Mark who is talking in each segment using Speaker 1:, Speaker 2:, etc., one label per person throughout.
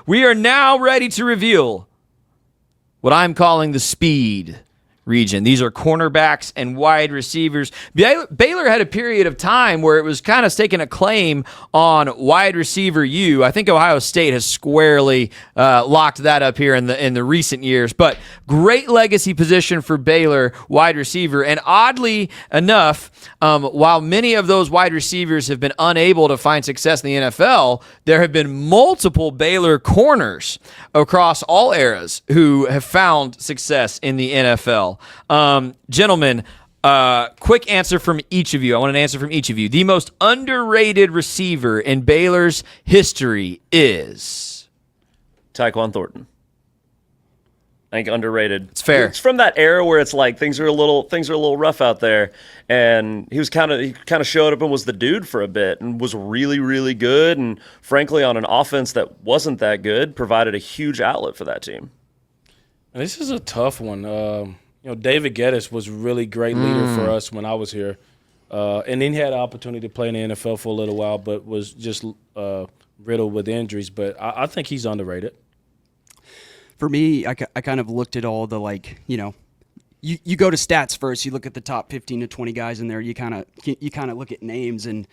Speaker 1: We are now ready to reveal what I'm calling the speed region. These are cornerbacks and wide receivers. Baylor had a period of time where it was kind of taking a claim on wide receiver U. I think Ohio State has squarely locked that up here in the recent years. But great legacy position for Baylor, wide receiver. And oddly enough, while many of those wide receivers have been unable to find success in the NFL, there have been multiple Baylor corners across all eras who have found success in the NFL. Gentlemen, quick answer from each of you. I want an answer from each of you. The most underrated receiver in Baylor's history is
Speaker 2: Tyquan Thornton. I think underrated.
Speaker 1: It's fair.
Speaker 2: It's from that era where it's like things are a little rough out there, and he kind of showed up and was the dude for a bit and was really, really good, and frankly on an offense that wasn't that good, provided a huge outlet for that team.
Speaker 3: This is a tough one. David Geddes was a really great leader for us when I was here. And then he had an opportunity to play in the NFL for a little while, but was just riddled with injuries. But I think he's underrated.
Speaker 4: For me, I kind of looked at all the, you go to stats first. You look at the top 15 to 20 guys in there. You kind of look at names. And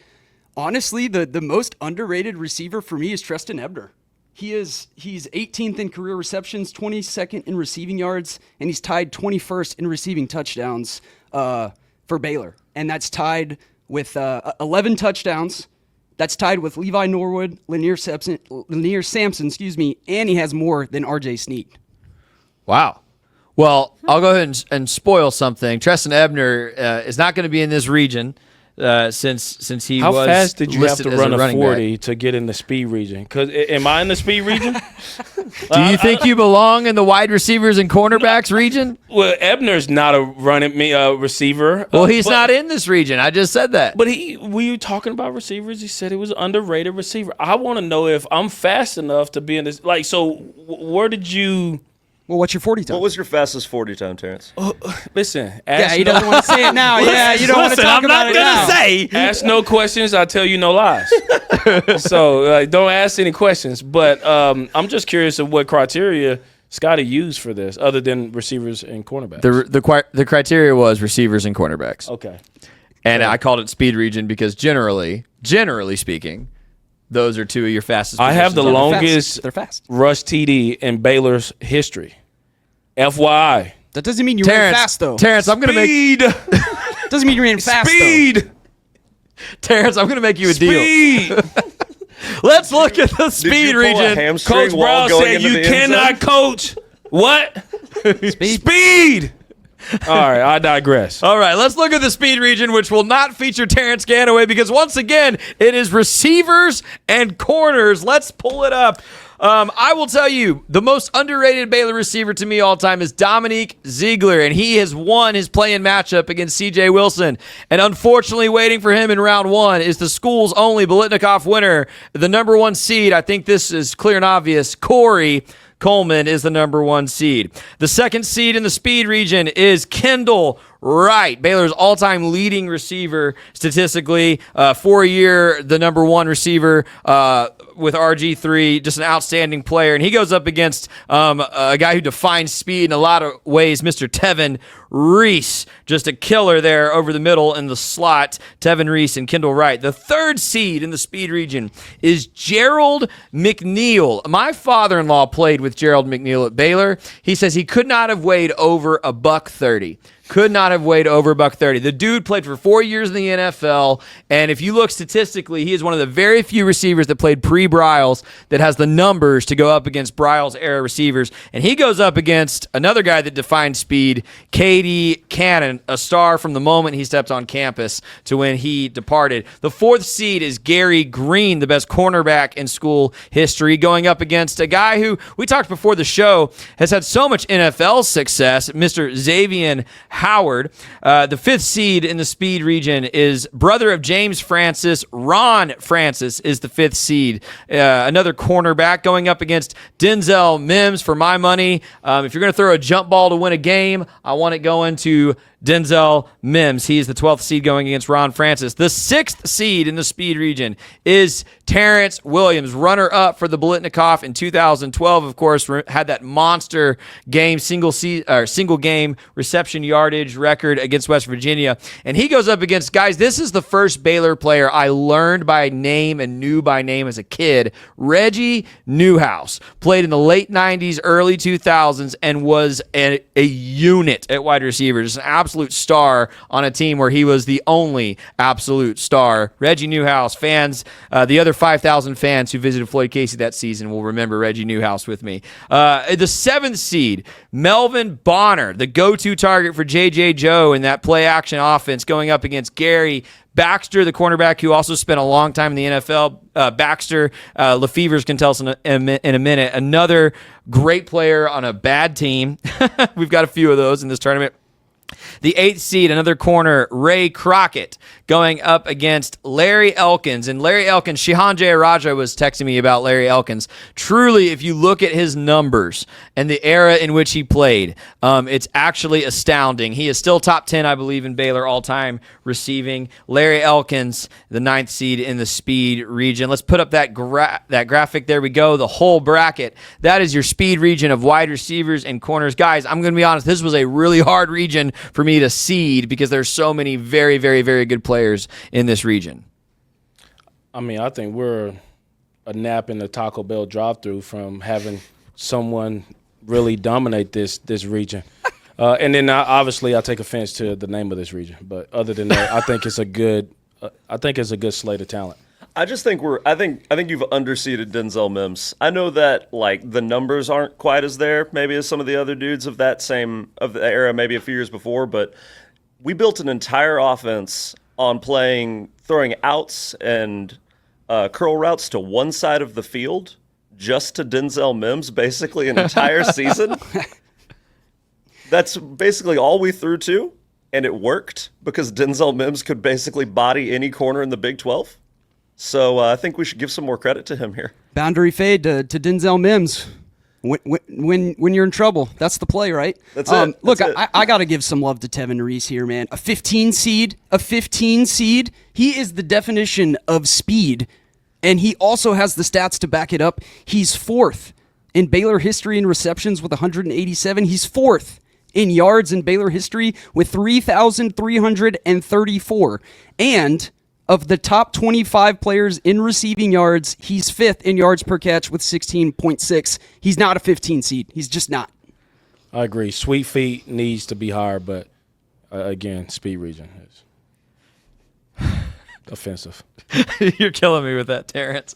Speaker 4: honestly, the most underrated receiver for me is Treston Ebner. He's 18th in career receptions, 22nd in receiving yards, and he's tied 21st in receiving touchdowns for Baylor. And that's tied with 11 touchdowns. That's tied with Levi Norwood, Lanier Sampson, and he has more than R.J. Snead.
Speaker 1: Wow. Well, I'll go ahead and spoil something. Treston Ebner is not going to be in this region. Since he
Speaker 3: How
Speaker 1: was
Speaker 3: fast did you have to run a 40
Speaker 1: back
Speaker 3: to get in the speed region? Because am I in the speed region?
Speaker 1: Do you think you belong in the wide receivers and cornerbacks region?
Speaker 3: Well, Ebner's not a receiver.
Speaker 1: Well, he's not in this region. I just said that.
Speaker 3: But were you talking about receivers? He said he was an underrated receiver. I want to know if I'm fast enough to be in this. Where did you?
Speaker 4: Well, what's your 40 time?
Speaker 2: What was your fastest 40 time, Terrance?
Speaker 3: Listen.
Speaker 4: He doesn't want to say it now. Yeah, you don't want to talk about it now.
Speaker 1: I'm not going to say.
Speaker 3: Ask no questions. I tell you no lies. So don't ask any questions. But I'm just curious of what criteria Scotty used for this, other than receivers and cornerbacks.
Speaker 1: The criteria was receivers and cornerbacks.
Speaker 3: Okay.
Speaker 1: And I called it speed region because generally speaking, those are two of your fastest
Speaker 3: I have the
Speaker 1: positions.
Speaker 3: longest
Speaker 4: They're fast.
Speaker 3: rush TD in Baylor's history. FYI.
Speaker 4: That doesn't mean you ran fast, though.
Speaker 1: Terrance, I'm going to make...
Speaker 4: Doesn't mean you ran fast,
Speaker 3: Speed.
Speaker 1: Terrance, I'm going to make you a
Speaker 3: Speed.
Speaker 1: deal. Let's look at the speed region.
Speaker 3: Coach Brown said you cannot coach. What? Speed. All right, I digress.
Speaker 1: All right, let's look at the speed region, which will not feature Terrance Ganaway because, once again, it is receivers and corners. Let's pull it up. I will tell you, the most underrated Baylor receiver to me all time is Dominique Ziegler, and he has won his play-in matchup against C.J. Wilson. And unfortunately, waiting for him in round one is the school's only Biletnikoff winner, the number one seed. I think this is clear and obvious. Corey Coleman is the number one seed. The second seed in the speed region is Kendall Wright, Baylor's all-time leading receiver statistically. 4-year, the number one receiver with RG3, just an outstanding player. And he goes up against a guy who defines speed in a lot of ways, Mr. Tevin Reese. Just a killer there over the middle in the slot, Tevin Reese and Kendall Wright. The third seed in the speed region is Gerald McNeil. My father-in-law played with Gerald McNeil at Baylor. He says he could not have weighed over $130. Could not have weighed over $130. The dude played for 4 years in the NFL, and if you look statistically, he is one of the very few receivers that played pre-Bryles that has the numbers to go up against Bryles-era receivers. And he goes up against another guy that defined speed, Katie Cannon, a star from the moment he stepped on campus to when he departed. The fourth seed is Gary Green, the best cornerback in school history, going up against a guy who, we talked before the show, has had so much NFL success, Mr. Xavier Howard. The fifth seed in the speed region is brother of James Francis. Ron Francis is the fifth seed. Another cornerback going up against Denzel Mims for my money. If you're going to throw a jump ball to win a game, I want it going to Denzel Mims. He is the 12th seed going against Ron Francis. The 6th seed in the speed region is Terrance Williams, runner-up for the Biletnikoff in 2012. Of course, had that monster game, single game reception yardage record against West Virginia. And he goes up against, guys, this is the first Baylor player I learned by name and knew by name as a kid. Reggie Newhouse played in the late 90s, early 2000s, and was a unit at wide receiver. Just an absolute star on a team where he was the only absolute star. Reggie Newhouse, fans, the other 5,000 fans who visited Floyd Casey that season will remember Reggie Newhouse with me. The 7th seed, Melvin Bonner, the go-to target for J.J. Joe in that play-action offense, going up against Gary Baxter, the cornerback who also spent a long time in the NFL. Baxter, Lefevers can tell us in a minute. Another great player on a bad team. We've got a few of those in this tournament. The 8th seed, another corner, Ray Crockett, going up against Larry Elkins. And Larry Elkins, Shihan Jayaraja was texting me about Larry Elkins. Truly, if you look at his numbers and the era in which he played, it's actually astounding. He is still top 10, I believe, in Baylor all-time receiving. Larry Elkins, the 9th seed in the speed region. Let's put up that graphic. There we go, the whole bracket. That is your speed region of wide receivers and corners. Guys, I'm going to be honest, this was a really hard region for me to seed because there's so many very, very, very good players in this region.
Speaker 3: I mean, I think we're a nap in the Taco Bell drive-thru from having someone really dominate this region. And then obviously I take offense to the name of this region, but other than that, I think it's a good slate of talent.
Speaker 2: I just think I think you've underseeded Denzel Mims. I know that like the numbers aren't quite as there maybe as some of the other dudes of the era maybe a few years before, but we built an entire offense on throwing outs and curl routes to one side of the field just to Denzel Mims basically an entire season. That's basically all we threw to, and it worked because Denzel Mims could basically body any corner in the Big 12. So I think we should give some more credit to him here.
Speaker 4: Boundary fade to Denzel Mims. When you're in trouble, that's the play, right?
Speaker 2: That's it.
Speaker 4: Look,
Speaker 2: That's it.
Speaker 4: I got to give some love to Tevin Reese here, man. A 15 seed. He is the definition of speed, and he also has the stats to back it up. He's 4th in Baylor history in receptions with 187. He's 4th in yards in Baylor history with 3,334. And of the top 25 players in receiving yards, he's 5th in yards per catch with 16.6. He's not a 15 seed. He's just not.
Speaker 3: I agree. Sweet Feet needs to be higher, but again, speed region is offensive.
Speaker 1: You're killing me with that, Terrance.